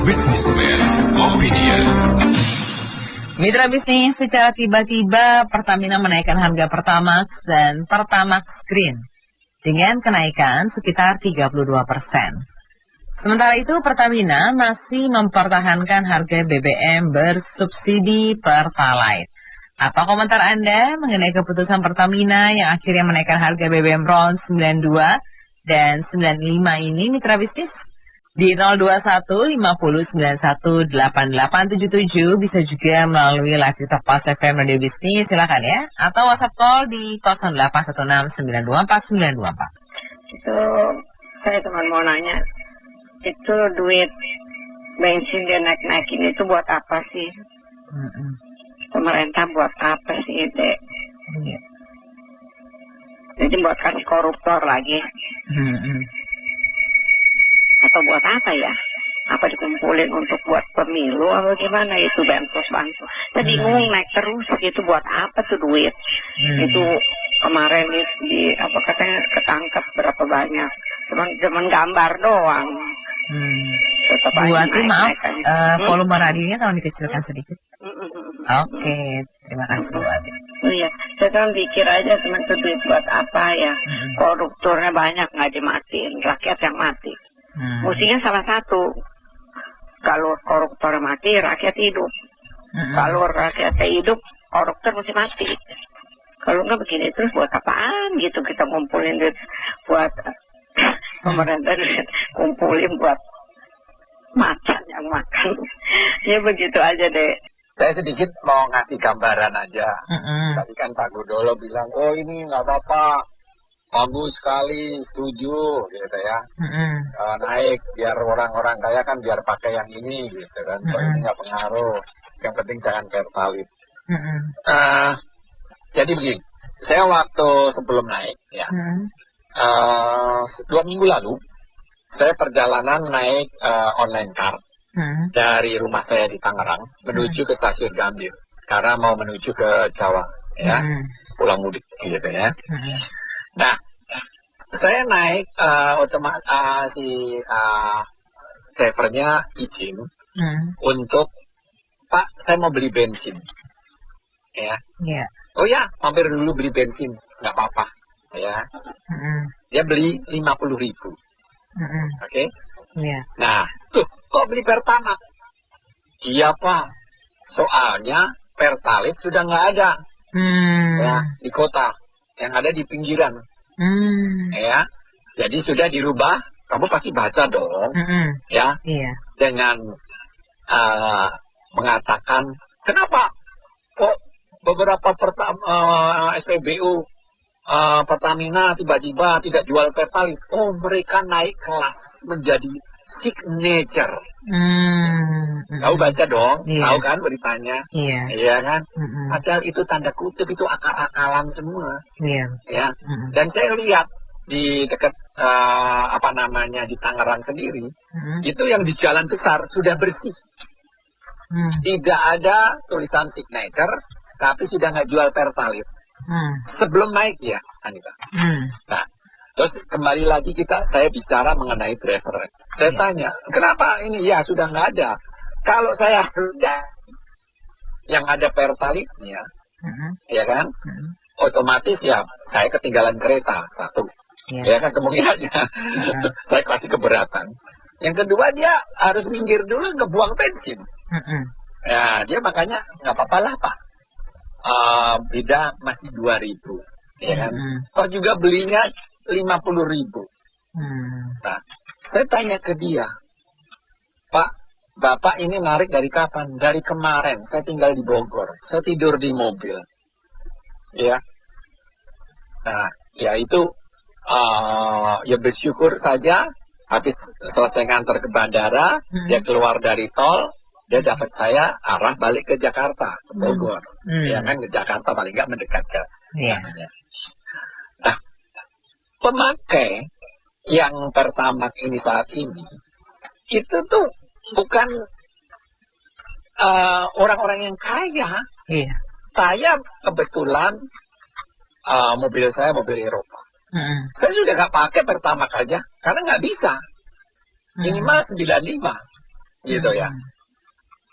Businessman Opinion. Mitra bisnis, secara tiba-tiba Pertamina menaikkan harga Pertamax dan Pertamax Green dengan kenaikan sekitar 32%. Sementara itu Pertamina masih mempertahankan harga BBM bersubsidi Pertalite. Apa komentar Anda mengenai keputusan Pertamina yang akhirnya menaikkan harga BBM RON 92 dan 95 ini, mitra bisnis? Di 021 50 91 8877 bisa juga melalui live TikTok Pas FM Radio Bisnis, silakan ya. Atau WhatsApp call di 0816 924 924. Itu saya cuma mau nanya, itu duit bensin dia naik-naikin itu buat apa sih? Pemerintah buat apa sih, Dek? Iya. Jadi buat kasih koruptor lagi? Atau buat apa ya? Apa dikumpulin untuk buat pemilu atau gimana itu bansos-bansos? Saya bingung, naik terus itu buat apa tuh duit? Itu kemarin di apa katanya ketangkep berapa banyak? Cuman gambar doang. Bu Ati, maaf, volume radionya kalau dikecilkan sedikit. Oke, terima kasih Bu Ati. Iya, saya kan pikir aja cuma itu duit buat apa ya? Koruptornya banyak nggak dimatiin, rakyat yang mati. Mestinya salah satu, kalau koruptor mati, rakyat hidup. Kalau rakyatnya hidup, koruptor mesti mati. Kalau nggak begini terus buat apaan gitu kita ngumpulin duit buat pemerintah, duit kumpulin buat macan yang makan. Ya begitu aja deh. Saya sedikit mau ngasih gambaran aja. Tadi kan Pak Gudolo bilang, oh ini nggak apa-apa, bagus sekali, setuju, gitu ya. Naik, biar orang-orang kaya kan biar pakai yang ini, gitu kan. So ini nggak pengaruh, yang penting jangan pertalite. Jadi begini, saya waktu sebelum naik, ya, 2 minggu lalu, saya perjalanan naik online car. Dari rumah saya di Tangerang menuju ke stasiun Gambir karena mau menuju ke Jawa, ya, pulang mudik gitu ya. Nah, saya naik otomatis drivernya izin untuk, Pak, saya mau beli bensin, ya. Oh ya, mampir dulu beli bensin, nggak apa-apa, ya. Dia beli 50.000, oke? Nah, tuh, kok beli Pertamax? Iya, Pak. Soalnya Pertalite sudah nggak ada, ya, di kota. Yang ada di pinggiran. Ya. Jadi sudah dirubah. Kamu pasti baca dong. Ya. Dengan mengatakan, kenapa kok beberapa SPBU Pertamina tiba-tiba tidak jual Pertalite? Oh, mereka naik kelas menjadi signature. Tahu baca dong, tahu kan beritanya? Iya kan? Padahal itu tanda kutip, itu akal-akalan semua. Ya. Dan saya lihat di dekat di Tangerang sendiri, itu yang di jalan besar sudah bersih. Tidak ada tulisan signature, tapi sudah nggak jual Pertalite. Sebelum naik ya, Anita. Nah, terus kembali lagi saya bicara mengenai driver. Saya tanya, kenapa ini? Ya sudah nggak ada. Kalau saya kerja yang ada Pertalite-nya, ya kan, otomatis ya saya ketinggalan kereta satu, ya kan kemungkinannya. Saya kasih keberatan. Yang kedua, dia harus minggir dulu ngebuang bensin. Ya dia makanya nggak apa-apa lah, Pak. Beda masih 2.000, ya kan? Toh juga belinya 50.000. Nah, saya tanya ke dia, Pak, Bapak ini narik dari kapan? Dari kemarin. Saya tinggal di Bogor. Saya tidur di mobil. Ya. Nah, ya itu ya bersyukur saja. Habis selesai ngantar ke bandara, dia keluar dari tol, dia dapat saya arah balik ke Jakarta, ke Bogor. Ya kan, ke Jakarta paling nggak mendekat ke namanya. Nah, pemakai yang Pertamax ini saat ini, itu tuh bukan orang-orang yang kaya. Saya kebetulan mobil saya mobil Eropa. Saya sudah nggak pakai Pertamax aja, karena nggak bisa. Minimal 95. gitu ya.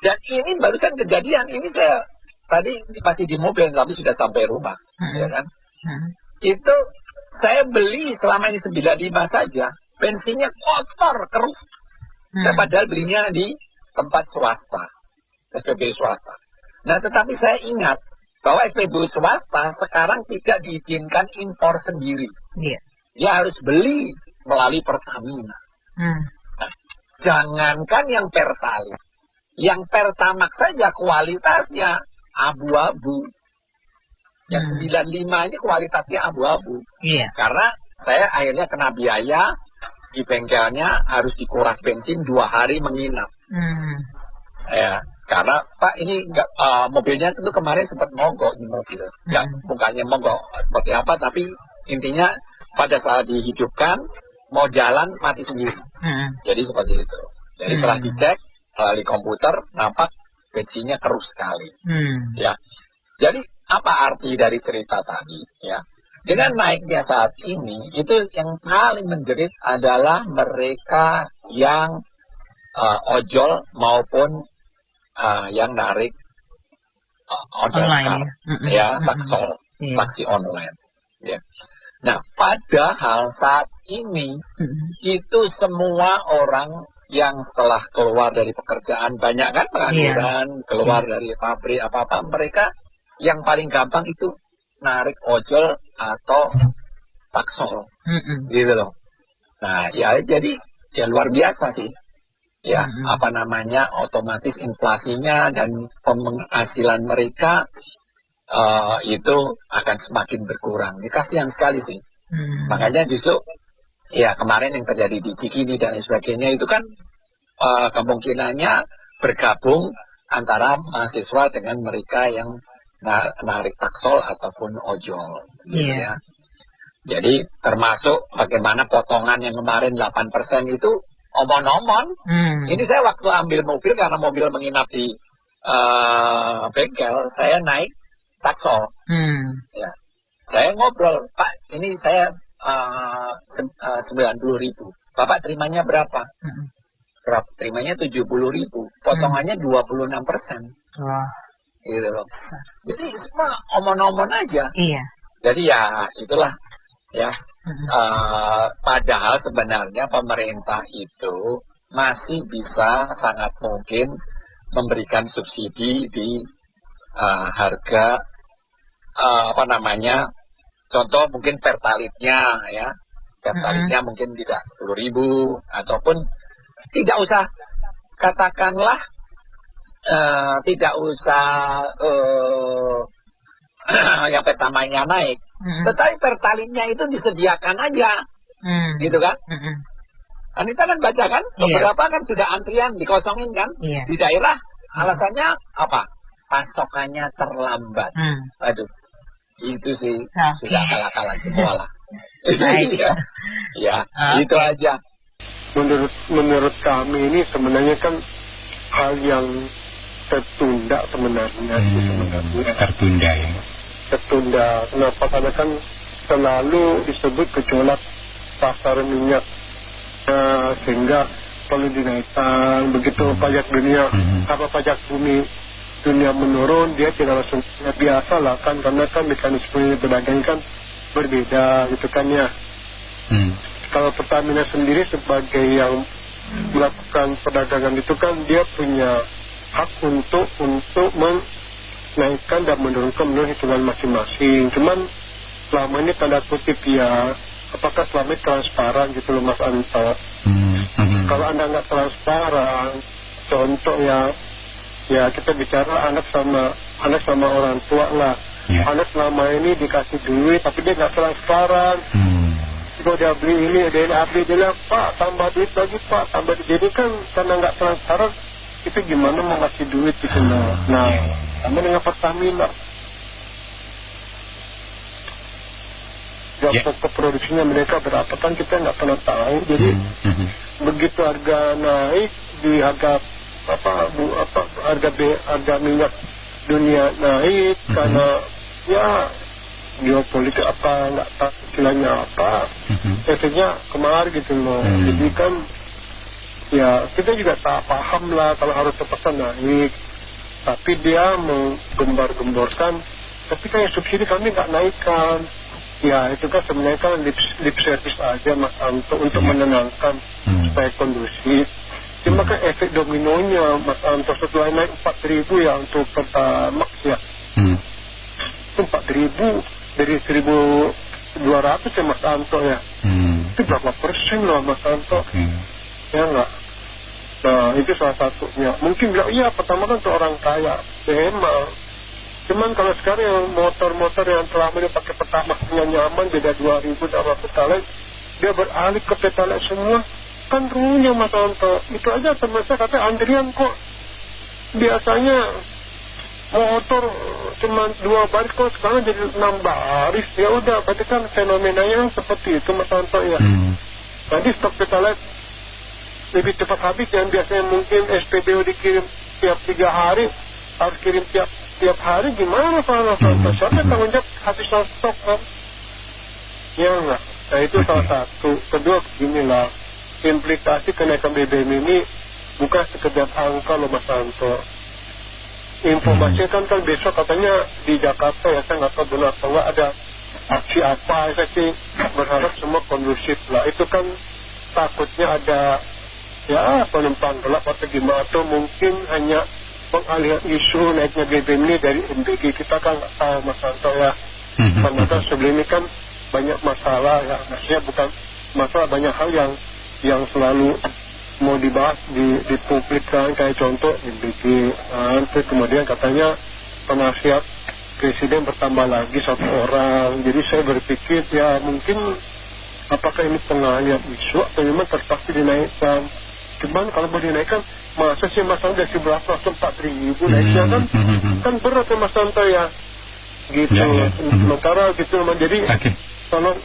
Dan ini barusan kejadian, ini saya tadi masih di mobil tapi sudah sampai rumah, ya kan? Itu saya beli selama ini 95 saja, bensinnya kotor, keruh. Saya padahal belinya di tempat swasta, SPBU swasta. Nah, tetapi saya ingat bahwa SPBU swasta sekarang tidak diizinkan impor sendiri. Dia harus beli melalui Pertamina. Nah, jangankan yang Pertalite, yang Pertamax saja kualitasnya abu-abu. Yang 95 ini kualitasnya abu-abu. Karena saya akhirnya kena biaya di bengkelnya, harus dikuras bensin 2 hari menginap. Ya, karena Pak ini mobilnya itu kemarin sempat mogok di mobil. Ya, bukannya mogok seperti apa, tapi intinya pada saat dihidupkan mau jalan mati sendiri. Jadi seperti itu. Jadi setelah dicek melalui komputer, nampak bensinnya keruh sekali. Ya. Jadi apa arti dari cerita tadi? Ya. Dengan naiknya saat ini, itu yang paling menjerit adalah mereka yang ojol maupun yang narik ojol online, ya, taksol, taksi online. Ya. Nah, padahal saat ini itu semua orang yang setelah keluar dari pekerjaan, banyak kan pengangguran, keluar dari pabrik apa-apa, mereka yang paling gampang itu narik ojol atau taksol, gitu loh. Nah, ya jadi ya luar biasa sih. Ya, apa namanya, otomatis inflasinya dan penghasilan mereka itu akan semakin berkurang. Ini kasihan sekali sih. Makanya justru ya kemarin yang terjadi di Cikini dan sebagainya itu kan kemungkinannya bergabung antara mahasiswa dengan mereka yang narik taksol ataupun ojol, gitu ya. Jadi termasuk bagaimana potongan yang kemarin 8% itu omon-omon. Ini saya waktu ambil mobil, karena mobil menginap di bengkel, saya naik taksol. Ya. Saya ngobrol, Pak, ini saya 90.000. Bapak terimanya berapa? Terimanya 70.000. Potongannya 26%. Gitu loh. Jadi semua omon-omon aja. Jadi ya itulah ya. Padahal sebenarnya pemerintah itu masih bisa sangat mungkin memberikan subsidi di harga apa namanya, contoh mungkin Pertalite-nya ya, Pertalite-nya mungkin tidak 10.000, ataupun tidak usah, katakanlah tidak usah yang Pertamanya naik, tetapi Pertalite-nya itu disediakan aja, gitu kan? Anita kan baca kan, beberapa kan sudah antrian dikosongin kan, di daerah, alasannya apa? Pasokannya terlambat. Aduh, itu sih sudah kalah-kalah semua lah. Ya, itu aja. Menurut kami ini sebenarnya kan hal yang tertunda sebenarnya. Tertunda ya. Tertunda. Kenapa? Karena kan selalu disebut gejolak pasar minyak, sehingga perlu dinaikkan. Begitu pajak dunia, pajak bumi dunia menurun, dia tidak langsung biasa lah kan, karena kan mekanisme berdagang kan berbeda gitu kan ya. Kalau Pertamina sendiri sebagai yang melakukan perdagangan itu kan dia punya hak untuk menaikkan dan menurunkan menurut hitungan masing-masing. Cuman selama ini tanda kutip ya, apakah selama ini transparan gitu loh Mas Anto. Kalau Anda nggak transparan, contoh ya kita bicara anak sama orang tua lah. Anak selama ini dikasih duit tapi dia nggak transparan. Kalau dia beli ini, dia bilang, Pak tambah duit lagi Pak, tambah duit. Jadi kan karena nggak transparan, itu gimana mau ngasih duit gitu loh. Nah, sama dengan Pertamina. Pokok produksinya mereka berapa kan kita nggak pernah tahu. Jadi begitu harga naik di harga harga minyak dunia naik karena ya geopolitik apa nggak tahu istilahnya apa, efeknya kemarin gitu loh. Jadi kan ya kita juga tak paham lah kalau harus terpaksa naik. Tapi dia menggembar-gemborkan, tapi kan yang subsidi kami nggak naikkan. Ya itu kan sebenarnya kan lip service aja Mas Anto untuk menenangkan supaya kondusif. Cuma kan efek dominonya Mas Anto setelah naik 4.000 ya untuk Pertamax ya. Itu 4.000 dari 1.200 ya Mas Anto ya. Itu berapa persen loh Mas Anto? Ya enggak? Nah itu salah satunya. Mungkin bilang iya pertama kan untuk orang kaya. Memang. Cuman kalau sekarang yang motor-motor yang selama ini pakai Pertamaxnya nyaman, beda 2.000 sama Pertalite, dia beralih ke Pertalite semua, kan runyam Mas Anto. Itu aja teman saya kata antrian kok. Biasanya motor cuma 2 baris kok sekarang jadi 6 baris. Ya udah, berarti kan fenomenanya seperti itu Mas Anto ya. Nanti stok Pertalite lebih cepat habis, yang biasanya mungkin SPBU dikirim tiap 3 hari, harus kirim tiap hari. Gimana Pak Mas? Siapa tanggung jawab habis stok kan? Ya enggak. Nah itu salah satu. Kedua beginilah, implikasi kenaikan BBM ini bukan sekedar angka loh Mas Anto. Informasinya kan besok katanya di Jakarta ya, saya nggak tahu benar atau nggak ada aksi apa. Saya sih berharap semua kondusif lah. Itu kan takutnya ada ya penumpang gelap atau gimana, atau mungkin hanya pengalihan isu naiknya BBM ini dari MBG. Kita kan nggak tahu Mas Anto ya. Karena kan sebelum ini kan banyak masalah ya, maksudnya bukan masalah, banyak hal yang selalu mau dibahas di publik kan, kayak contoh MBG. Terus kemudian katanya penasihat presiden bertambah lagi 1 orang. Jadi saya berpikir ya mungkin apakah ini pengalihan isu atau memang terpaksa dinaikkan. Cuman kalau mau dinaikkan, masa sih Mas Anto dari 11 langsung 4.000 naiknya kan berat ya Mas Anto ya gitu. Sementara gitu jadi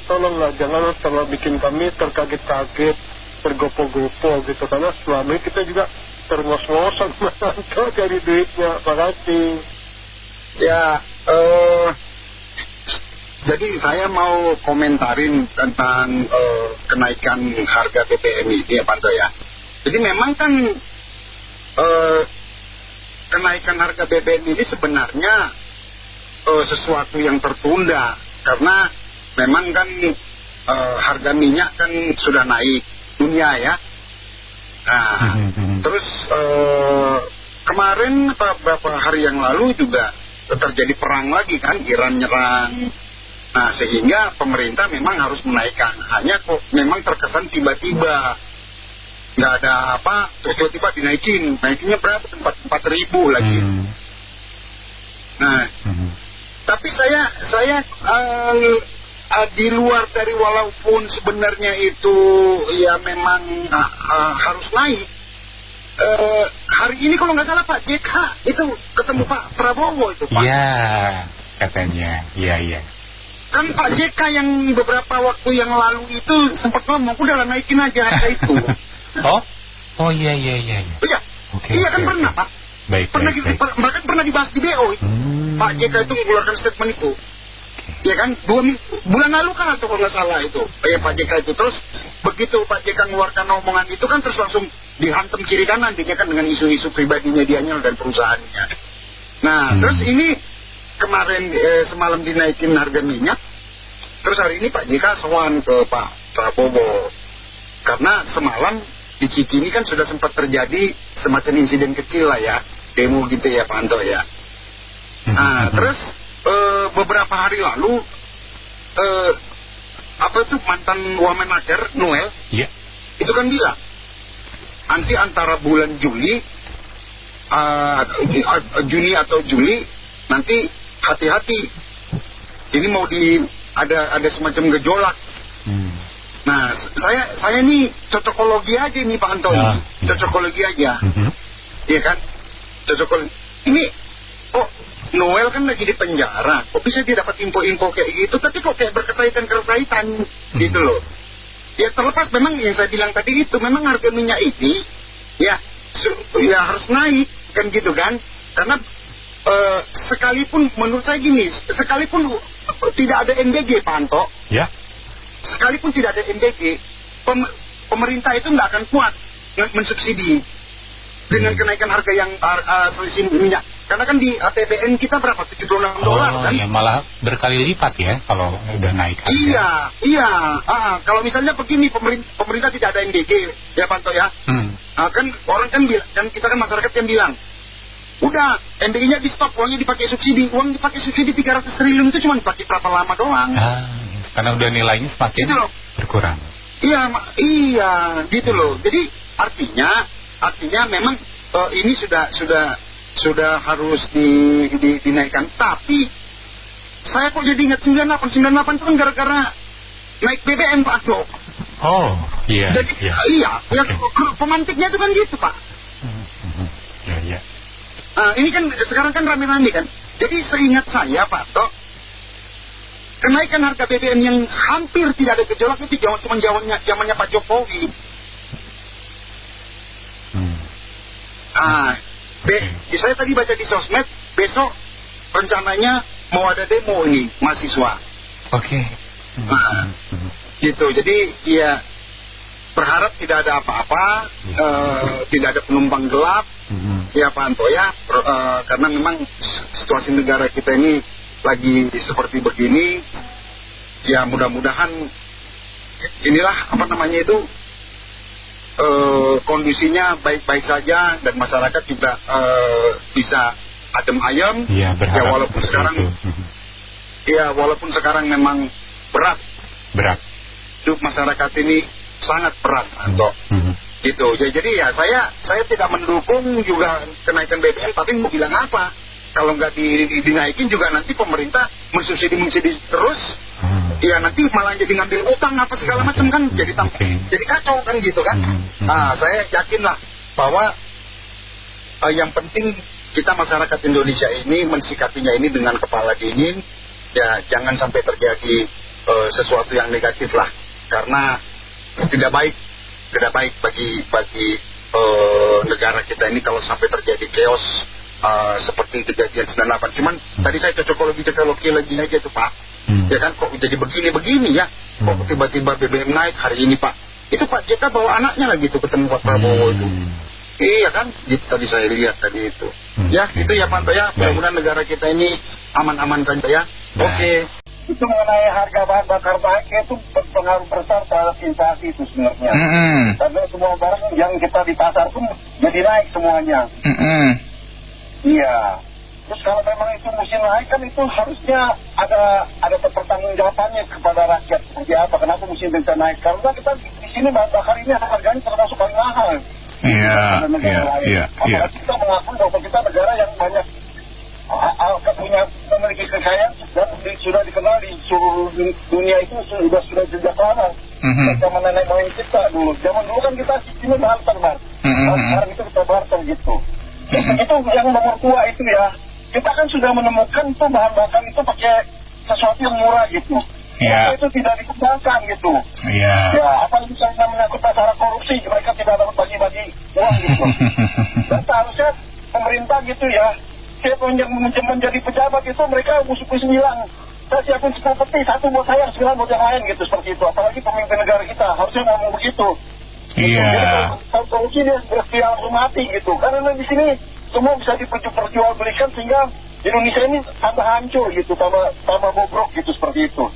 tolonglah jangan terlalu bikin kami terkaget-kaget, tergopo-gopo gitu, karena selama ini kita juga terngos-ngosan Mas Anto dari duitnya. Makasih ya. Jadi saya mau komentarin tentang kenaikan harga BBM ini ya Pak Anto ya. Jadi memang kan kenaikan harga BBM ini sebenarnya sesuatu yang tertunda, karena memang kan harga minyak kan sudah naik dunia ya. Nah, terus kemarin beberapa hari yang lalu juga terjadi perang lagi kan, Iran nyerang. Nah sehingga pemerintah memang harus menaikkan, hanya kok memang terkesan tiba-tiba. Nggak ada apa, tiba-tiba naikinnya berapa? 4.000 lagi. Nah, tapi saya di luar dari walaupun sebenarnya itu ya memang harus naik. Hari ini kalau nggak salah Pak JK itu ketemu Pak Prabowo itu Pak. Iya, katanya, iya. Kan Pak JK yang beberapa waktu yang lalu itu sempat ngomong, udahlah naikin aja harga itu. Oh iya. Iya, iya kan pernah Pak. Baik. Bahkan pernah dibahas di BO itu. Pak JK itu mengeluarkan statement itu. Ya kan, 2 bulan lalu kan atau kalau nggak salah itu, Pak JK itu. Terus begitu Pak JK mengeluarkan omongan itu kan terus langsung dihantam kiri kanan dia kan dengan isu-isu pribadinya dianya dan perusahaannya. Nah, terus ini kemarin semalam dinaikin harga minyak. Terus hari ini Pak JK sowan ke Pak Prabowo. Karena semalam di Cikini kan sudah sempat terjadi semacam insiden kecil lah ya, demo gitu ya Pak Anto ya. Nah terus beberapa hari lalu apa itu mantan Wamenaker Noel itu kan bilang nanti antara bulan Juni atau Juli nanti hati-hati, ini mau ada semacam gejolak. Nah, saya ini cocokologi aja nih Pak Anto, cocokologi aja, iya kan? Cocokologi. Ini, Noel kan lagi di penjara, kok bisa dia dapat info-info kayak gitu? Tapi kok kayak berkaitan gitu loh. Ya terlepas memang yang saya bilang tadi itu, memang harga minyak ini, ya harus naik kan gitu kan? Karena sekalipun menurut saya gini, sekalipun tidak ada MBG Pak Anto, sekalipun tidak ada MBG, pemerintah itu nggak akan kuat mensubsidi dengan kenaikan harga yang selisih minyak. Karena kan di APBN kita berapa? $76 kan? Iya, malah berkali lipat ya kalau udah naik harga. Iya. Kalau misalnya begini, pemerintah tidak ada MBG, ya Panto ya. Kan orang kan bilang, dan kita kan masyarakat yang bilang, udah MBG-nya di stop, uangnya dipakai subsidi. Uang dipakai subsidi 300 triliun itu cuma dipakai berapa lama doang. Karena udah nilainya semakin gitu berkurang. Iya, gitu loh. Jadi artinya memang ini sudah harus dinaikkan. Tapi saya kok jadi ingat 98 itu kan gara-gara naik BBM Pak Jo. Oh, iya. Jadi iya. Pemantiknya itu kan gitu Pak. Iya. Ini kan sekarang kan rame-rame kan. Jadi seingat saya Pak Tok, kenaikan harga BBM yang hampir tidak ada gejolak itu cuma zamannya Pak Jokowi. Saya tadi baca di sosmed, besok rencananya mau ada demo ini mahasiswa. Oke. Gitu. Jadi ya berharap tidak ada apa-apa, tidak ada penumpang gelap, ya Pak Anto ya, karena memang situasi negara kita ini lagi seperti begini. Ya mudah-mudahan inilah kondisinya baik-baik saja dan masyarakat juga bisa adem ayem. Ya, walaupun sekarang memang berat. Hidup masyarakat ini sangat berat, Anto. Gitu. Jadi ya saya tidak mendukung juga kenaikan BBM, tapi mau bilang apa? Kalau nggak dinaikin juga nanti pemerintah mensubsidi terus. Ya nanti malah jadi ngambil utang apa segala macam kan, jadi kacau kan gitu kan. Saya yakin lah bahwa yang penting kita masyarakat Indonesia ini mensikapinya ini dengan kepala dingin. Ya jangan sampai terjadi sesuatu yang negatif lah, karena tidak baik bagi negara kita ini kalau sampai terjadi chaos seperti kejadian 98. Cuman tadi saya cocokologi lagi aja tuh Pak. Ya kan kok jadi begini ya, kok tiba-tiba BBM naik hari ini Pak. Itu Pak JK bawa anaknya lagi tuh ketemu Pak Prabowo itu. Iya kan, gitu tadi saya lihat tadi itu. Ya itu ya Pak ya, mudah-mudahan negara kita ini aman-aman saja ya. Oke. Itu mengenai harga bahan bakar naik itu berpengaruh besar terhadap inflasi itu sebenarnya. Karena semua barang yang kita di pasar pun jadi naik semuanya. Iya. Terus kalau memang itu mesti naik kan itu harusnya ada pertanggungjawabannya kepada rakyat seperti apa, kenapa mesti bisa naik. Karena kita di sini bahan bakar ini harganya termasuk paling mahal. Iya. Apalagi kita mengakui bahwa kita negara yang banyak memiliki kekayaan dan sudah dikenal di seluruh dunia itu sudah sejak lama. Zaman nenek moyang kita dulu. Zaman dulu kan kita di sini barter. Sekarang itu kita barter gitu. Itu yang nomor 2 itu ya. Kita kan sudah menemukan tuh bahan bakar itu pakai sesuatu yang murah gitu. Itu tidak dikembangkan gitu. Ya apalagi misalnya menyangkut masalah korupsi, mereka tidak dapat bagi-bagi uang gitu. Dan seharusnya pemerintah gitu ya, siapa yang menjadi pejabat itu mereka musuh-musuh bilang, saya siapin 10 peti, 1 buat saya, 9 buat yang lain gitu, seperti itu. Apalagi pemimpin negara kita harusnya ngomong begitu. Jadi kalau korupsi dia bersedia mati gitu. Karena di sini semua bisa diperjualbelikan sehingga Indonesia ini tambah hancur gitu, tambah bobrok gitu, seperti itu.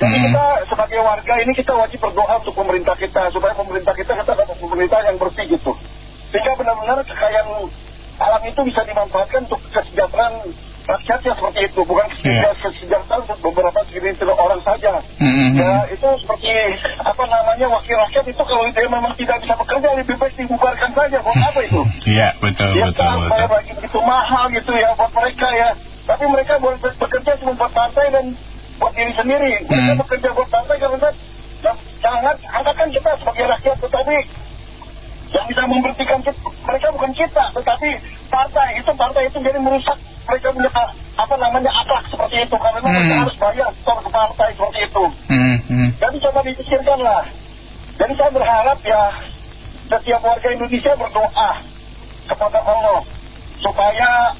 Jadi kita sebagai warga ini kita wajib berdoa untuk pemerintah kita supaya pemerintah kita dapat pemerintah yang bersih gitu, sehingga benar-benar kekayaan alam itu bisa dimanfaatkan untuk kesejahteraan rakyatnya seperti itu, bukan kesejahteraan untuk beberapa segelintir orang saja. Ya itu seperti wakil rakyat itu kalau dia memang tidak bisa bekerja lebih baik dibubarkan saja, buat apa itu? Iya betul. Bayar lagi begitu mahal gitu ya buat mereka ya, tapi mereka bekerja cuma buat partai dan buat diri sendiri. Mereka bekerja buat partai karena jangan angkatkan kita sebagai rakyat, tetapi yang bisa memberhentikan mereka bukan kita, tetapi partai itu jadi merusak mereka punya akhlak seperti itu, karena mereka harus bayar store ke partai seperti itu. Jadi coba dipikirkan lah. Jadi saya berharap ya setiap warga Indonesia berdoa kepada Allah supaya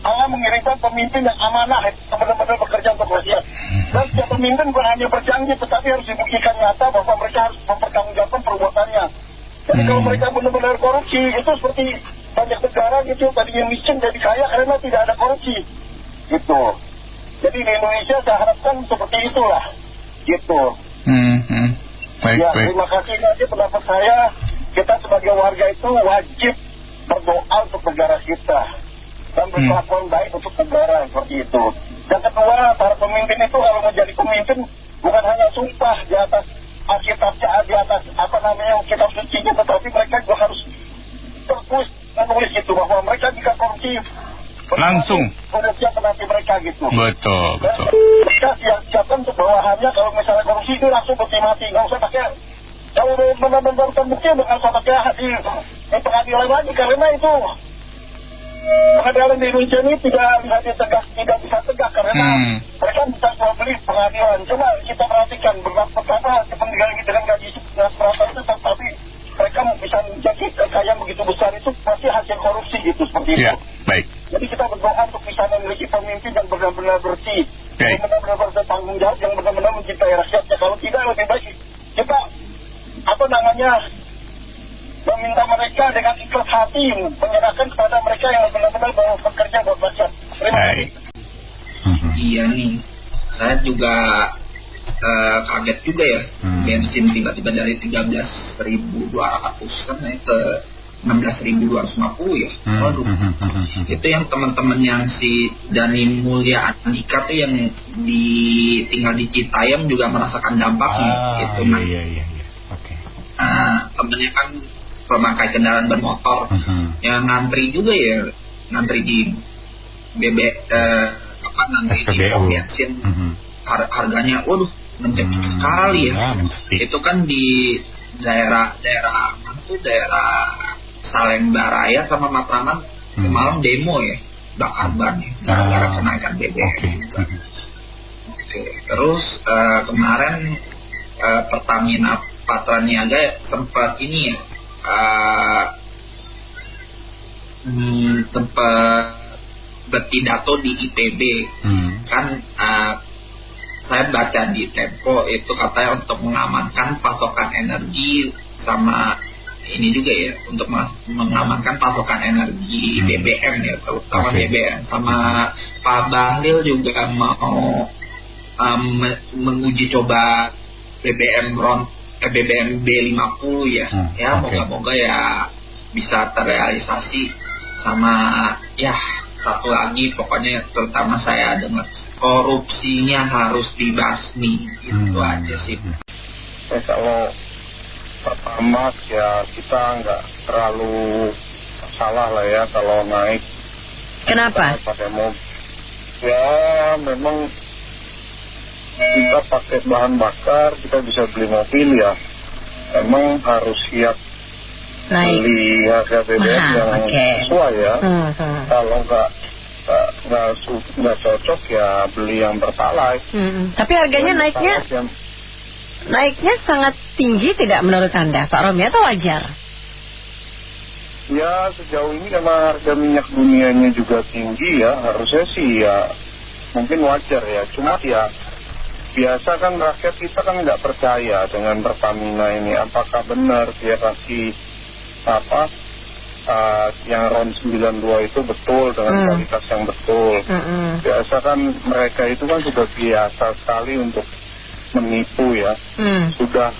Allah mengirimkan pemimpin yang amanah, benar-benar bekerja untuk rakyat. Dan setiap pemimpin bukan hanya berjanji, tetapi harus dibuktikan nyata bahwa mereka harus mempertanggungjawabkan perbuatannya. Jadi kalau mereka benar-benar korupsi, itu seperti banyak negara gitu, tadinya miskin jadi kaya karena tidak ada korupsi. Gitu. Jadi di Indonesia saya harapkan seperti itulah. Gitu. Baik, ya, baik. terima kasih. Nanti pendapat saya, kita sebagai warga itu wajib berdoa untuk negara kita. Dan berkelakuan baik untuk negara, seperti itu. Yang kedua, para pemimpin itu kalau menjadi pemimpin, bukan hanya sumpah di atas Alkitab, di atas kitab suci, tetapi mereka juga harus tertulis menulis gitu bahwa mereka jika korupsi langsung korupsi penanti mereka gitu. Betul. Mereka siapkan untuk bawahannya kalau misalnya korupsi itu langsung mati, nggak usah pakai. Kalau benar-benar terbukti nggak usah pakai di pengadilan lagi, karena itu pengadilan di Indonesia ini tidak bisa tegak karena mereka bisa jual beli pengadilan. Coba kita perhatikan pertama pengadilan dengan gaji berapa itu, tapi mereka bisa menjadi kekayaan begitu besar itu pasti hasil korupsi gitu, seperti itu. Baik. Jadi kita berdoa untuk bisa memiliki pemimpin yang benar-benar bersih, yang benar-benar bertanggung jawab, yang benar-benar mencintai rakyatnya. Kalau tidak, lebih baik kita meminta mereka dengan ikhlas hati, menyerahkan kepada mereka yang benar-benar bekerja buat rakyat. Terima kasih. Iya nih, saya juga kaget juga ya, bensin tiba-tiba dari 13.200 kan naik ke 16.250 ya. Waduh, itu yang teman-teman yang si Dani Mulya Andika tuh yang tinggal di Citayam juga merasakan dampaknya. Itu Iya. Oke. Temennya kan pemakai kendaraan bermotor, yang ngantri juga ya, ngantri di ngantri di bensin, harganya, waduh, mencekik sekali ya. Itu kan di daerah Salemba Raya sama Matraman malam demo ya, bakar ban ya, gara-gara kenaikan BBM. Oke. Terus kemarin Pertamina Patraniaga sempat ini ya, sempat berpidato di IPB. Kan saya baca di Tempo itu katanya untuk mengamankan pasokan energi, sama ini juga ya, untuk mengamankan pasokan energi BBM ya, terutama BBM. Sama Pak Bahlil juga mau menguji coba BBM B50 ya. Moga-moga ya bisa terrealisasi. Sama ya satu lagi, pokoknya terutama saya dengar korupsinya harus dibasmi, itu aja sih. Kalau pertama ya kita nggak terlalu salah lah ya kalau naik. Kenapa? Pakai mobil. Ya memang kita pakai bahan bakar, kita bisa beli mobil ya. Memang harus siap beli harga BBM yang sesuai ya. Kalau nggak cocok ya beli yang Pertalite. Tapi harganya naiknya sangat tinggi tidak menurut Anda, Pak Romi, atau wajar? Ya sejauh ini karena harga minyak dunianya juga tinggi ya, harusnya sih ya mungkin wajar ya. Cuma ya biasa kan rakyat kita kan nggak percaya dengan Pertamina ini, apakah benar dia kasih yang RON 92 itu betul dengan kualitas yang betul. Biasa kan mereka itu kan sudah biasa sekali untuk menipu ya. Sudah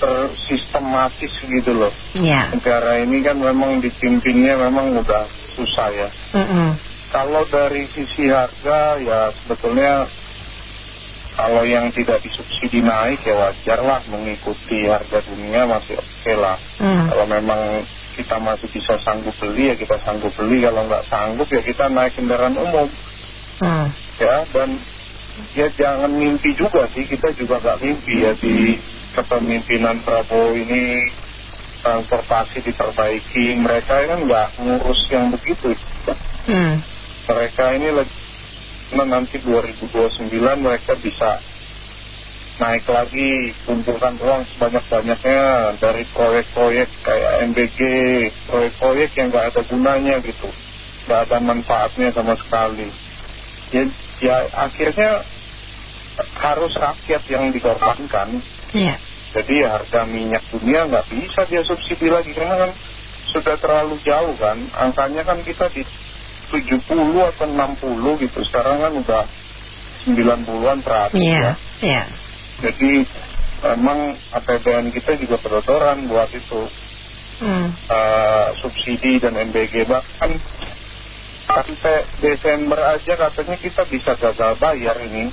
tersistematis gitu loh. Negara ini kan memang dipimpinnya memang udah susah ya. Kalau dari sisi harga ya sebetulnya kalau yang tidak disubsidi naik ya wajar lah, mengikuti harga dunia masih oke lah. Kalau memang kita masih bisa sanggup beli ya kita sanggup beli, kalau nggak sanggup ya kita naik kendaraan umum. Ya, dan ya jangan mimpi juga sih, kita juga nggak mimpi ya di kepemimpinan Prabowo ini transportasi diperbaiki. Mereka kan nggak ngurus yang begitu. Mereka ini nanti 2029 mereka bisa naik lagi, kumpulkan uang sebanyak-banyaknya dari proyek-proyek kayak MBG, proyek-proyek yang nggak ada gunanya gitu, nggak ada manfaatnya sama sekali. Ya akhirnya harus rakyat yang dikorbankan. Jadi harga minyak dunia nggak bisa dia subsidi lagi karena kan sudah terlalu jauh kan. Angkanya kan kita di 70 atau 60 gitu. Sekarang kan udah 90-an terakhir ya. Iya. Jadi memang APBN kita juga kedodoran buat itu. Subsidi dan MBG, bahkan sampai Desember aja katanya kita bisa gagal bayar ini.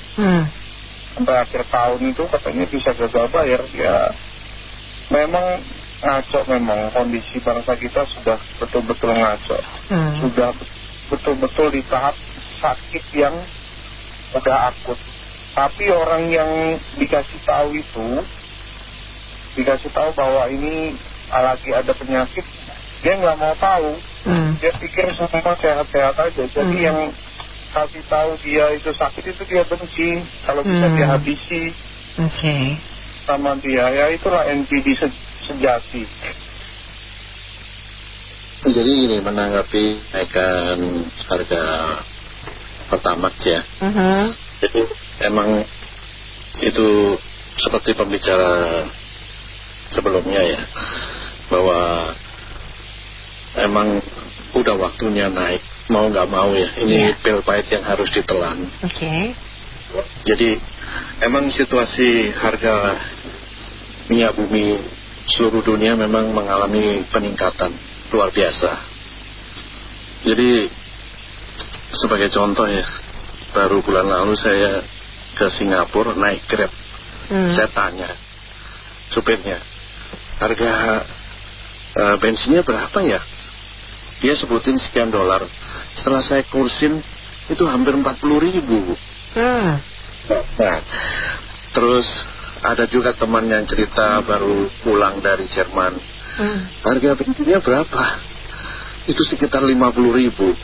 Sampai akhir tahun itu katanya bisa gagal bayar. Ya memang ngaco, memang kondisi bangsa kita sudah betul-betul ngaco. Sudah betul-betul di tahap sakit yang udah akut. Tapi orang yang dikasih tahu bahwa ini lagi ada penyakit, dia nggak mau tahu. Dia pikir semua sehat-sehat aja. Jadi yang kasih tahu dia itu sakit itu dia benci. Kalau bisa dia habisi sama dia. Ya itulah NPD sejati. Jadi gini, menanggapi kenaikan harga Pertamax ya. Jadi emang itu seperti pembicara sebelumnya ya, bahwa emang udah waktunya naik, mau nggak mau ya. Ini pil pahit yang harus ditelan. Jadi emang situasi harga minyak bumi seluruh dunia memang mengalami peningkatan luar biasa. Jadi sebagai contoh ya, baru bulan lalu saya ke Singapura naik Grab. Saya tanya supirnya, harga bensinnya berapa ya? Dia sebutin sekian dolar. Setelah saya kursin itu hampir 40.000. Nah, terus ada juga teman yang cerita baru pulang dari Jerman. Harga bensinnya berapa? Itu sekitar 50.000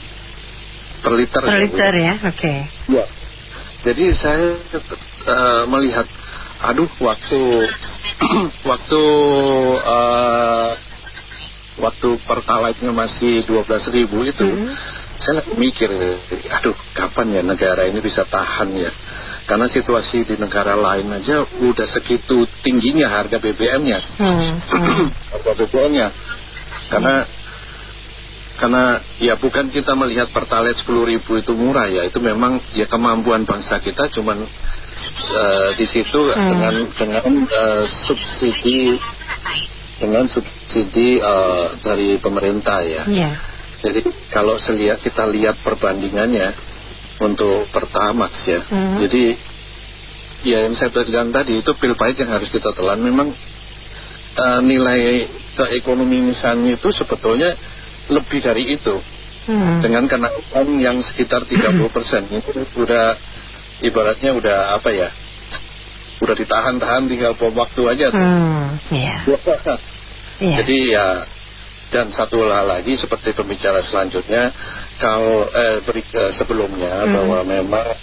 per liter. Per liter ya, Ya. Jadi saya melihat, waktu pertalite-nya masih 12.000 itu, saya lagi mikir, kapan ya negara ini bisa tahan ya? Karena situasi di negara lain aja udah segitu tingginya harga BBM-nya. Harga BBM-nya. Karena ya bukan kita melihat pertalite 10.000 itu murah ya, itu memang ya kemampuan bangsa kita cuman di situ dengan subsidi dari pemerintah ya. Jadi kalau kita lihat perbandingannya untuk Pertamax ya, jadi ya yang saya bilang tadi itu pil pahit yang harus kita telan. Memang nilai keekonomisannya itu sebetulnya lebih dari itu. Dengan kenaikan yang sekitar 30%, itu udah ibaratnya udah apa ya, udah ditahan-tahan tinggal bom waktu aja tuh. Jadi ya, dan satu hal lagi seperti pembicara selanjutnya kalau sebelumnya, bahwa memang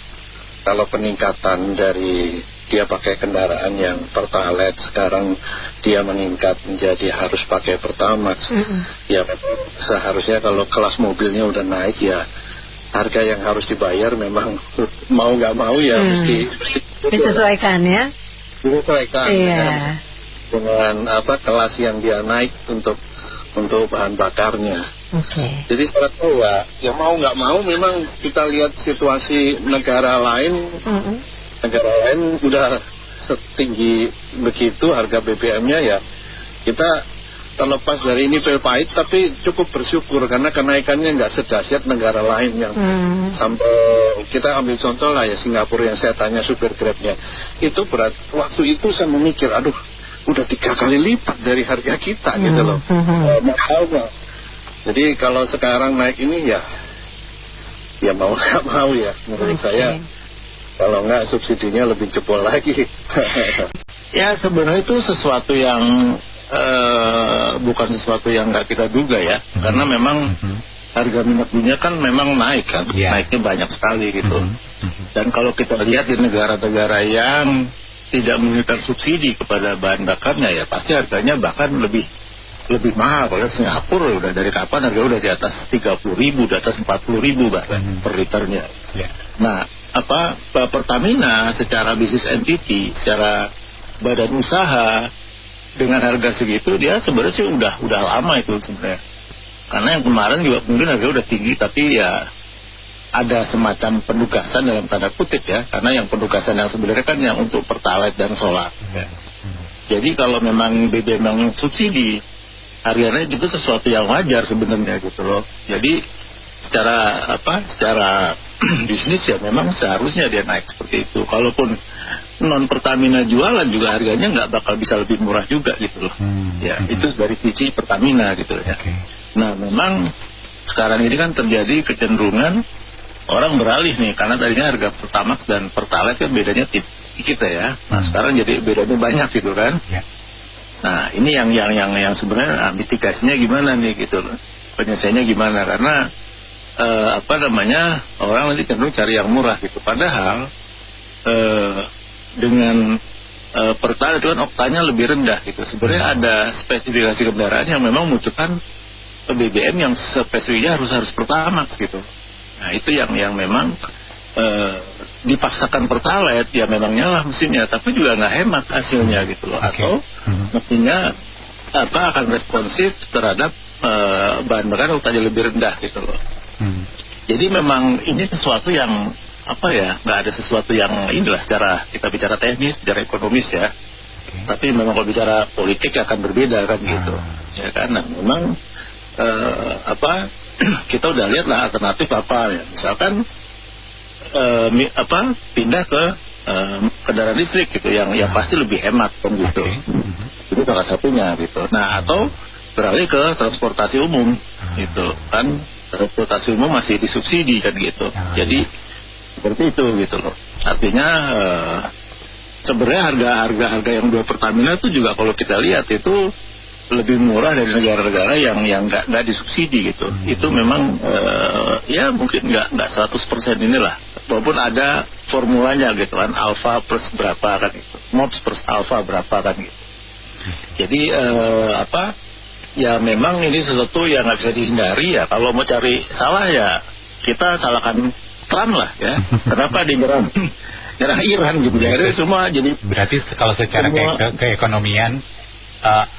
kalau peningkatan dari dia pakai kendaraan yang Pertalite, sekarang dia meningkat menjadi harus pakai Pertamax. Ya seharusnya kalau kelas mobilnya udah naik ya, harga yang harus dibayar memang mau nggak mau ya mesti disesuaikan ya. Disesuaikan dengan kelas yang dia naik untuk bahan bakarnya. Jadi saya tahu ya mau nggak mau memang kita lihat situasi negara lain. Negara lain udah setinggi begitu harga BBM-nya ya, kita terlepas dari ini pil pahit tapi cukup bersyukur karena kenaikannya nggak sedahsyat negara lain yang sampai kita ambil contoh lah ya Singapura yang saya tanya supir Grab-nya itu berat waktu itu saya memikir udah 3 kali lipat dari harga kita gitu loh. Mahalnya. Jadi kalau sekarang naik ini ya mau nggak mau ya menurut saya. Kalau nggak subsidinya lebih jebol lagi. Ya sebenarnya itu sesuatu yang bukan sesuatu yang nggak kita duga ya. Karena memang harga minyak dunia kan memang naik kan. Naiknya banyak sekali gitu. Dan kalau kita lihat di negara-negara yang tidak memberikan subsidi kepada bahan bakarnya ya pasti harganya bahkan lebih mahal. Kalau Singapura udah dari kapan harga udah di atas 30.000, di atas 40.000 bahkan per liternya. Nah Pertamina secara bisnis entity, secara badan usaha dengan harga segitu dia sebenarnya sih udah lama itu sebenarnya. Karena yang kemarin juga mungkin harga udah tinggi, tapi ya ada semacam penugasan dalam tanda kutip ya, karena yang penugasan yang sebenarnya kan yang untuk pertalite dan solar. Jadi kalau memang BBM yang subsidi, harganya juga sesuatu yang wajar sebenarnya gitu loh. Jadi secara bisnis ya memang seharusnya dia naik seperti itu. Kalaupun non Pertamina jualan juga harganya nggak bakal bisa lebih murah juga gitu loh. Itu dari sisi Pertamina gitu ya. Nah memang sekarang ini kan terjadi kecenderungan orang beralih nih, karena tadinya harga Pertamax dan Pertalite kan bedanya dikit ya. Nah sekarang jadi bedanya banyak gitu kan. Nah ini yang sebenarnya mitigasinya gimana nih gitu loh, penyelesaiannya gimana, karena orang nanti cenderung cari yang murah gitu. Padahal dengan Pertalite itu kan oktanya lebih rendah gitu. Sebenarnya ada spesifikasi kendaraan yang memang membutuhkan BBM yang spesifiknya harus Pertamax gitu. Nah itu yang memang dipaksakan Pertalite ya memang nyala mesinnya, tapi juga nggak hemat hasilnya gitu loh. Atau mesinnya akan responsif terhadap bahan bakar oktanya lebih rendah gitu loh. Jadi memang ini sesuatu yang nggak ada sesuatu yang inilah secara kita bicara teknis, secara ekonomis ya. Tapi memang kalau bicara politik akan berbeda kan gitu. Ya kan, nah, memang kita udah lihat lah alternatif apa ya, misalkan pindah ke kendaraan listrik gitu yang pasti lebih hemat kan gitu. Itu salah satunya gitu. Nah atau beralih ke transportasi umum gitu kan, transportasi umum masih disubsidi kan gitu. Jadi seperti itu gitu loh. Artinya sebenarnya harga yang dua Pertamina itu juga kalau kita lihat itu lebih murah dari negara-negara yang nggak disubsidi gitu. Itu memang ya mungkin nggak 100% inilah, walaupun ada formulanya gitu kan, alfa plus berapa kan itu, MOPS plus alfa berapa kan gitu. Jadi ya memang ini sesuatu yang nggak bisa dihindari ya. Kalau mau cari salah ya kita salahkan Trump lah ya. Kenapa dinyerang Iran gitu ya, semua jadi. Berarti kalau secara keekonomian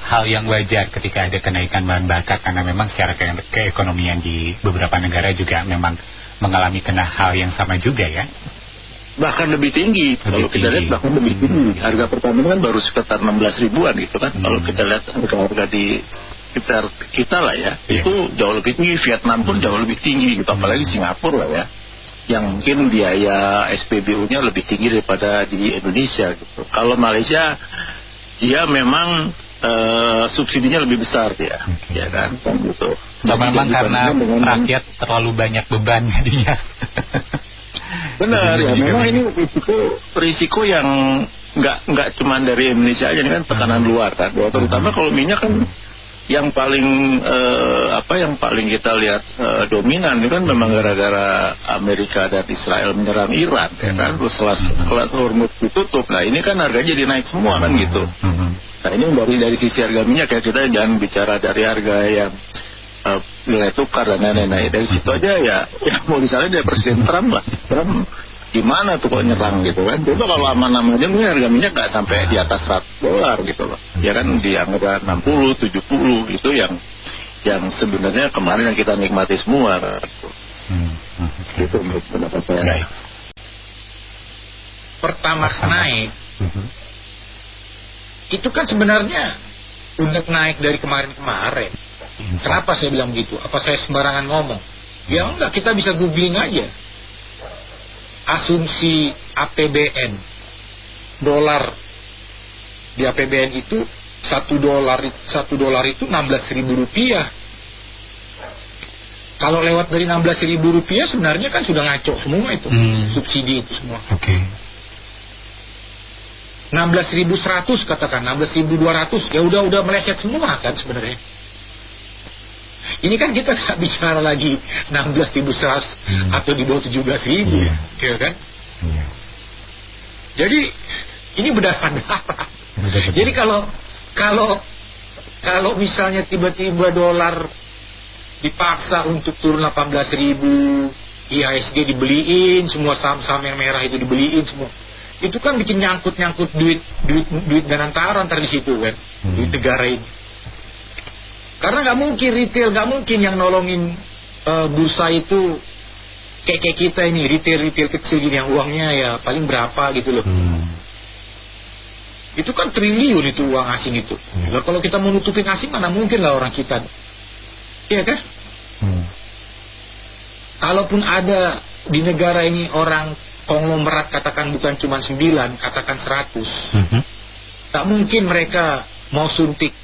hal yang wajar ketika ada kenaikan bahan bakar, karena memang secara keekonomian di beberapa negara juga memang mengalami kena hal yang sama juga ya. Bahkan lebih tinggi, kalau kita lihat bahkan lebih tinggi. Harga Pertamina kan baru sekitar 16 ribuan gitu kan. Kalau kita lihat harga di sekitar kita lah ya, itu jauh lebih tinggi. Vietnam pun jauh lebih tinggi gitu, apalagi Singapura lah ya, yang mungkin biaya SPBU-nya lebih tinggi daripada di Indonesia gitu. Kalau Malaysia dia memang subsidinya lebih besar dia, ya kan, gitu. Memang karena rakyat terlalu banyak beban jadinya. Benar ya, memang ini risiko yang nggak cuma dari Indonesia aja, ini kan tekanan luar kan, terutama kalau minyak kan yang paling yang paling kita lihat dominan itu kan memang gara-gara Amerika dan Israel menyerang Iran, ya kan, terus setelah Hormuz ditutup, nah ini kan harganya jadi naik semua kan gitu. Nah ini dari sisi harga minyak ya, kita jangan bicara dari harga yang nilai tukar dan lain-lain. Dari situ aja ya mau misalnya dari Presiden Trump lah, Trump gimana tuh kok nyerang gitu kan. Coba kalau aman-aman aja mungkin harga minyak nggak sampai di atas $100 gitu loh. Ya kan di angka 60, 70 itu yang sebenarnya kemarin yang kita nikmati semua gitu. Gitu menurut pendapat saya. Pertamax naik itu kan sebenarnya udah naik dari kemarin-kemarin. Kenapa saya bilang gitu? Apa saya sembarangan ngomong? Ya enggak, kita bisa googling aja. Asumsi APBN dolar di APBN itu $1 itu Rp16.000. Kalau lewat dari Rp16.000 sebenarnya kan sudah ngaco semua itu, subsidi itu semua. 16.100 katakan, 16.200 ya udah meleset semua kan sebenarnya. Ini kan kita nggak bicara lagi 16.100 atau di bawah 17.000, ya kan? Jadi ini berdarah-darah. Jadi kalau misalnya tiba-tiba dolar dipaksa untuk turun 18.000, IHSG dibeliin, semua saham-saham yang merah itu dibeliin semua. itu kan bikin nyangkut duit Ganantara antar di situ kan, duit negara ini. Karena nggak mungkin retail, nggak mungkin yang nolongin bursa itu kayak kita ini, retail kecil gini yang uangnya ya paling berapa gitu loh. Itu kan triliun itu uang asing itu. Nah, kalau kita mau nutupin asing, mana mungkin lah orang kita. Iya kan? Kalaupun ada di negara ini orang konglomerat, katakan bukan cuma 9, katakan 100. Tak mungkin mereka mau suntik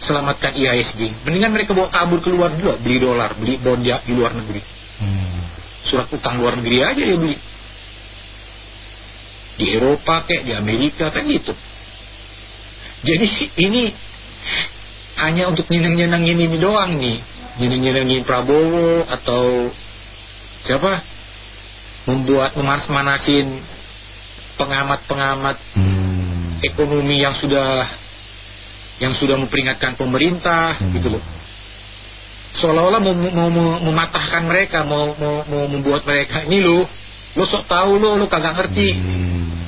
selamatkan IHSG. Mendingan mereka bawa kabur keluar dulu, beli dolar, beli bond di luar negeri. Surat utang luar negeri aja dia beli. Di Eropa kayak di Amerika kan gitu. Jadi ini hanya untuk nyeneng-nyenengin ini doang nih. Nyeneng-nyenengin Prabowo atau siapa? Memanas-manasin pengamat-pengamat ekonomi yang sudah memperingatkan pemerintah gitu loh. Seolah-olah mau mematahkan mereka, mau membuat mereka ini lo sok tahu lo kagak ngerti.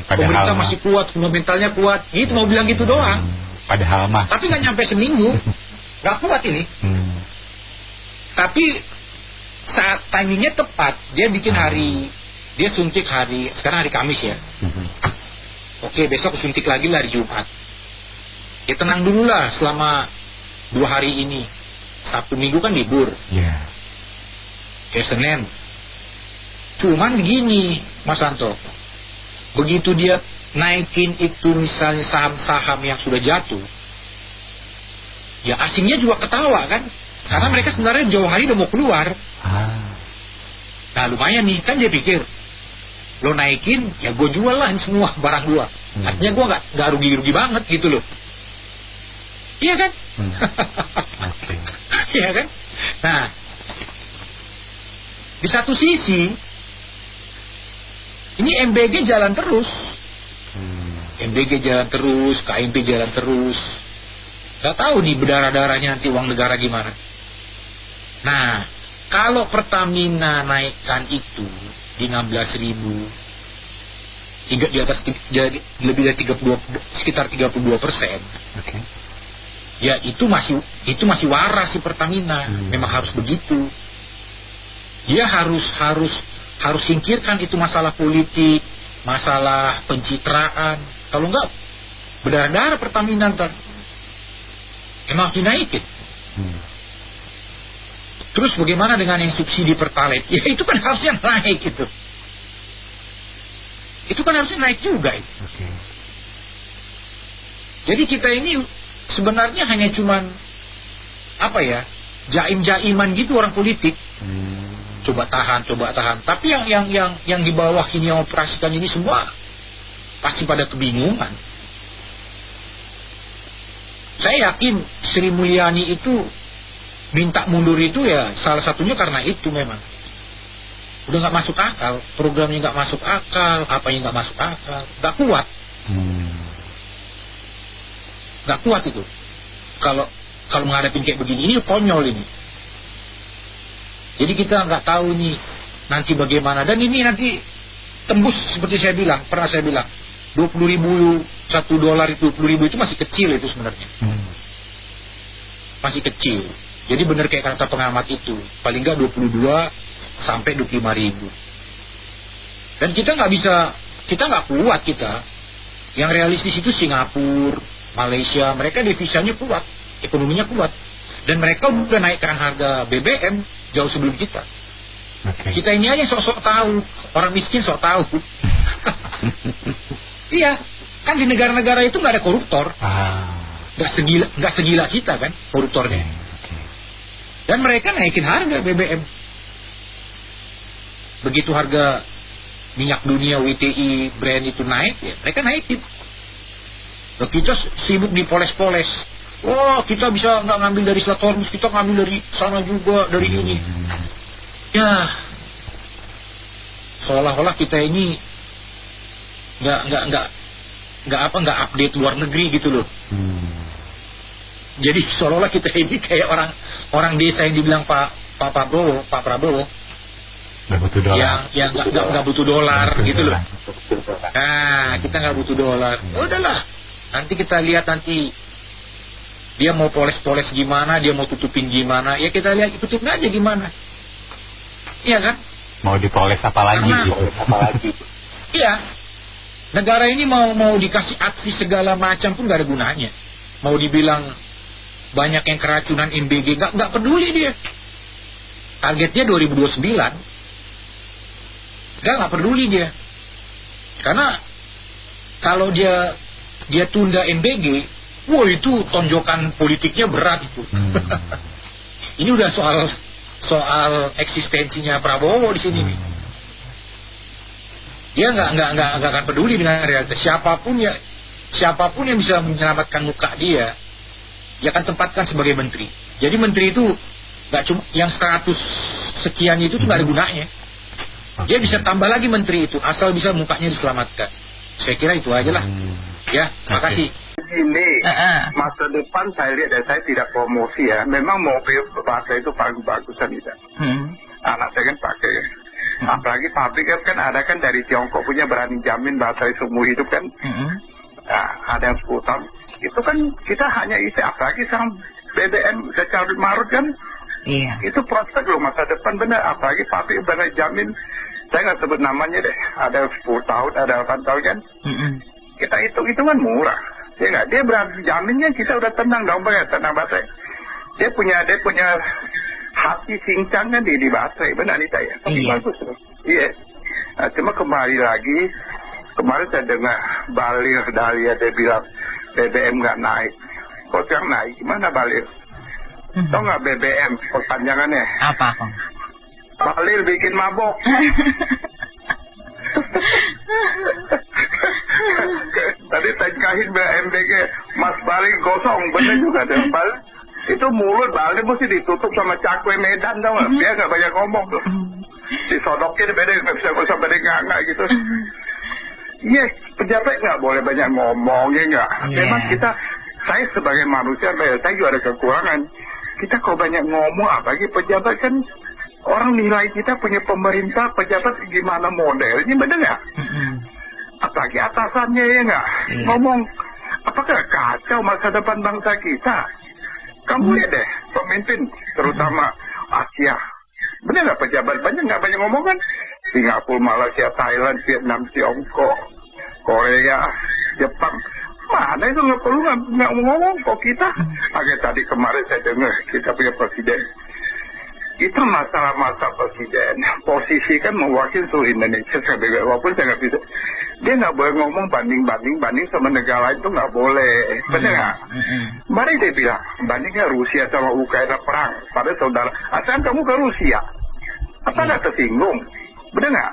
Pemerintah masih kuat, fundamentalnya kuat. Gitu mau bilang gitu doang. Padahal mah. Tapi nggak nyampe seminggu, nggak kuat ini. Tapi saat timingnya tepat, dia bikin dia suntik sekarang hari Kamis ya. Oke, besok suntik lagi lah hari Jumat. Ya tenang dulu lah selama 2 hari ini. Sabtu Minggu kan libur. Ya Senin. Cuman begini Mas Anto, begitu dia naikin itu misalnya saham-saham yang sudah jatuh, ya asingnya juga ketawa kan. Karena mereka sebenarnya jauh hari udah mau keluar. Nah lumayan nih, kan dia pikir lo naikin, ya gue jual lah semua barang gua. Artinya gue gak rugi-rugi banget gitu loh. Iya kan? Iya kan? Nah, di satu sisi ini MBG jalan terus. MBG jalan terus, KMP jalan terus. Gak tahu nih berdarah-darahnya nanti uang negara gimana. Nah, kalau Pertamina naikkan itu di 16.000, di atas lebih dari sekitar 32%. Ya itu masih waras si Pertamina. Memang harus begitu. Dia harus singkirkan itu masalah politik, masalah pencitraan. Kalau enggak berdarah-darah Pertamina ntar. Emang harus dinaikin. Terus bagaimana dengan yang subsidi Pertalite? Ya itu kan harusnya naik itu. Itu kan harusnya naik juga itu. Jadi kita ini sebenarnya hanya cuman apa ya, jaim-jaiman gitu orang politik. Coba tahan. Tapi yang di bawah ini yang operasikan ini semua pasti pada kebingungan. Saya yakin Sri Mulyani itu minta mundur itu ya salah satunya karena itu memang. Udah nggak masuk akal, programnya nggak masuk akal, apanya nggak masuk akal, nggak kuat. Nggak kuat itu. Kalau menghadapi kayak begini, ini konyol ini. Jadi kita nggak tahu nih nanti bagaimana. Dan ini nanti tembus seperti saya bilang, pernah saya bilang 20.000, $1 itu 20.000 itu masih kecil itu sebenarnya. Masih kecil. Jadi benar kayak kata pengamat itu, paling nggak 22 sampai 25.000. Dan kita nggak kuat kita. Yang realistis itu Singapura, Malaysia, mereka devisanya kuat, ekonominya kuat. Dan mereka udah naikkan harga BBM jauh sebelum kita. Kita ini aja sok-sok tahu, orang miskin sok tahu. Iya, kan di negara-negara itu nggak ada koruptor. Nggak segila kita kan koruptornya. Dan mereka naikin harga BBM. Begitu harga minyak dunia WTI Brent itu naik, ya mereka naikin. Nah, kita sibuk dipoles-poles. Wah, kita bisa nggak ngambil dari Selat Hormuz, kita ngambil dari sana juga, dari ini. Ya, seolah-olah kita ini nggak update luar negeri gitu loh. Jadi seolah-olah kita ini kayak orang desa yang dibilang Pak Prabowo. Nggak butuh dolar. Yang nggak butuh dolar gitu loh. Nah, kita nggak butuh dolar. Udahlah, nanti kita lihat nanti dia mau poles-poles gimana, dia mau tutupin gimana, ya kita lihat ikutin aja gimana. Iya kan? Mau dipoles apa lagi? Iya. Negara ini mau dikasih aksi segala macam pun gak ada gunanya. Mau dibilang banyak yang keracunan MBG, nggak peduli dia. Targetnya 2029. Nggak peduli dia. Karena kalau dia tunda MBG, wah itu tonjokan politiknya berat itu. Ini udah soal eksistensinya Prabowo di sini nih. Dia nggak akan peduli dengan realitas. Siapapun yang bisa menyelamatkan muka dia akan tempatkan sebagai menteri. Jadi menteri itu nggak cuma yang 100 sekian itu nggak ada gunanya. Dia bisa tambah lagi menteri itu asal bisa mukanya diselamatkan. Saya kira itu aja lah. Ya, makasih. Ini masa depan saya lihat dan saya tidak promosi ya. Memang mobil bahasa itu paling bagusan itu. Anak saya kan pakai. Apalagi pabrik kan ada kan dari Tiongkok punya berani jamin baterai seumur hidup kan. Nah, ada yang 10 tahun. Itu kan kita hanya isi, apalagi sekarang BBM secara marut kan. Iya. Itu prospek loh masa depan benar. Apalagi pabrik berani jamin. Saya nggak sebut namanya deh. Ada 10 tahun, ada 8 tahun kan. Kita hitung-hitungan murah. Ya nggak? Dia berani jaminnya kita udah tenang dong, tenang baterai. Dia punya hati cincang kan di baterai, benar nih saya. Tapi bagus loh. Iya. Nah, cuma kembali lagi, kemarin saya dengar Balir Dahlia dia bilang BBM nggak naik. Kok yang naik? Gimana Balir? Tahu nggak BBM perpanjangannya? Apa kok? Balir bikin mabok. Tadi tengkahin BMBG Mas Balir gosong, bener juga deh Balir. Itu mulut Balir mesti ditutup sama cakwe Medan tau gak? Dia gak banyak ngomong tuh. Disodoknya beda, gak bisa beda nganga gitu. Iya, pejabat gak boleh banyak ngomong, ya gak? Memang saya sebagai manusia, saya juga ada kekurangan. Kita kalau banyak ngomong, apalagi pejabat kan orang nilai kita punya pemerintah, pejabat gimana modelnya, bener gak? Apalagi atasannya ya gak? Ngomong, apakah kacau masa depan bangsa kita? Kamu lihat deh, pemimpin terutama Asia. Bener gak pejabat? Gak banyak ngomong kan? Singapura, Malaysia, Thailand, Vietnam, Tiongkok, Korea, Jepang. Mana itu gak perlu gak ngomong kok kita. Agak tadi kemarin saya dengar kita punya presiden. Itu masalah presiden. Posisi kan mewakili seluruh Indonesia. Walaupun saya gak bisa. Dia nggak boleh ngomong banding sama negara lain itu nggak boleh, benar nggak? Mari dia bilang bandingnya Rusia sama Ukraina perang, pada saudara. Asalkan kamu ke Rusia, apa nggak tersinggung, benar nggak?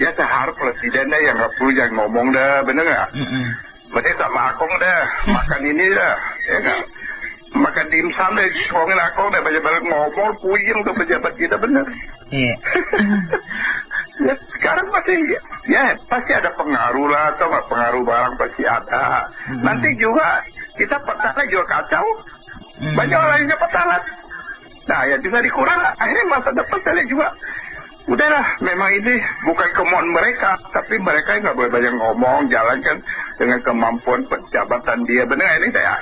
Ya seharusnya presidennya yang nggak perlu jangan ngomong dah, benar nggak? Berarti sama Akong dah, makan ini dah, ya nggak? Makan dimsum deh, ngomongin Akong deh, banyak ngomong, puyeng untuk pejabat kita, benar? Iya. Ya, sekarang pasti ada pengaruh lah, atau nggak pengaruh barang pasti ada. Nanti juga kita petahana juga kacau, banyak orang yang petahana. Nah ya bisa dikurang, akhirnya masa depan saya juga. Udahlah, memang ini bukan kemauan mereka, tapi mereka nggak boleh banyak ngomong, jalankan dengan kemampuan penjabatan dia. Benar ini saya.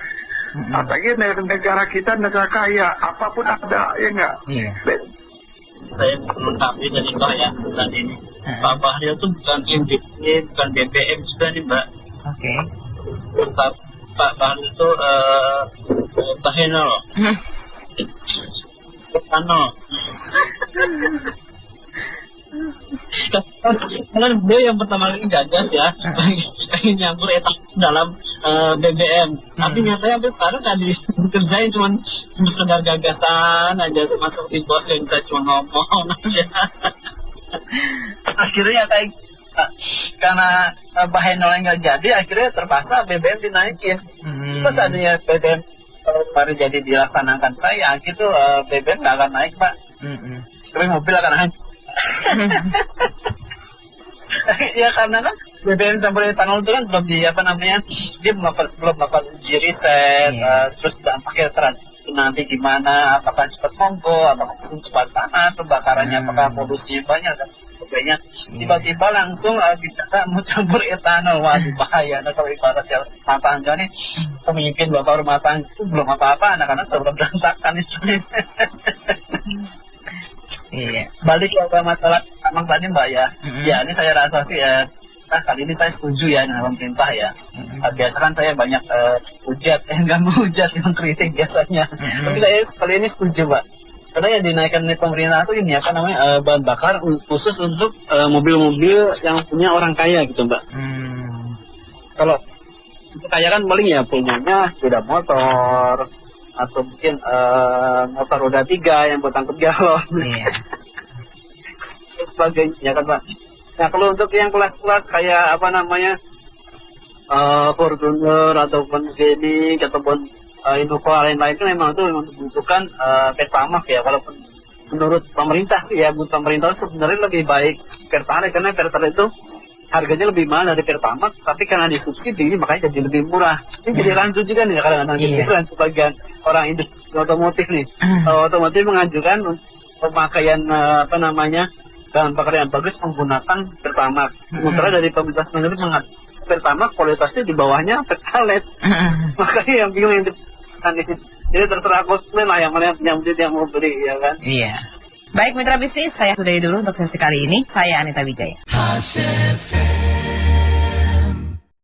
Apalagi negara kita negara kaya, apapun ada, ya nggak? Saya melengkapi dari Mbak ya bulan ini. Pak Bahlil itu bukan MBG, bukan BBM sudah nih Mbak. Oke. Pak Bahlil itu Bahenol. Bahenol. Karena beliau yang pertama kali gagas ya, ingin nyambur etak dalam BBM. Tapi nyatanya sampai sekarang nggak dikerjain, cuma sekedar gagasan aja, masuk di bos yang bisa cuma ngomong aja. Akhirnya kayak karena Bahenol yang nggak jadi, akhirnya terpaksa BBM dinaikin. Terus adanya BBM baru jadi dilaksanakan saya, gitu BBM nggak akan naik Pak. Tapi mobil akan hancur. Ya karena kan BBM campur etanol itu kan belum dia belum melakukan uji riset, terus dampaknya nanti gimana, apakah cepat monggo, apakah cepat panas, pembakarannya apakah polusi banyak dan sebagainya. Tiba-tiba langsung kita mau campur etanol, waduh bahaya. Nah kalau ibarat ya rumah tangga nih, pemimpin bapak rumah tangga itu belum apa-apa, anak-anak sudah berantakan itu. Iya. Balik ke masalah emang tadi Mbak ya, ya ini saya rasa sih ya, kali ini saya setuju ya dengan pemerintah ya. Biasa kan saya banyak hujat, nggak menghujat, yang kritik biasanya. Tapi saya kali ini setuju Mbak. Karena yang dinaikkan oleh pemerintah itu ini apa namanya bahan bakar khusus untuk mobil-mobil yang punya orang kaya gitu Mbak. Kalau kaya kan paling ya punyanya sepeda motor atau mungkin motor roda 3 yang buat angkut galon. Sebagainya kan Pak. Nah kalau untuk yang kelas-kelas kayak apa namanya Fortuner ataupun Scenic ataupun Innova lain-lain itu memang itu membutuhkan Pertamax ya. Walaupun menurut pemerintah sih ya, buat pemerintah sebenarnya lebih baik Pertalite karena Pertalite itu harganya lebih mahal dari Pertamax, tapi karena disubsidi makanya jadi lebih murah. Ini jadi rancu juga nih kadang-kadang gitu sebagian orang industri otomotif nih. Otomotif mengajukan pemakaian apa namanya bahan bakar yang bagus menggunakan Pertamax. Sementara dari pemerintah sendiri mengatakan Pertamax kualitasnya di bawahnya Pertalite. Makanya yang bingung yang jadi terserah konsumen lah yang mana yang mau beli ya kan. Iya. Baik mitra bisnis, saya sudahi dulu untuk sesi kali ini. Saya Anita Wijaya.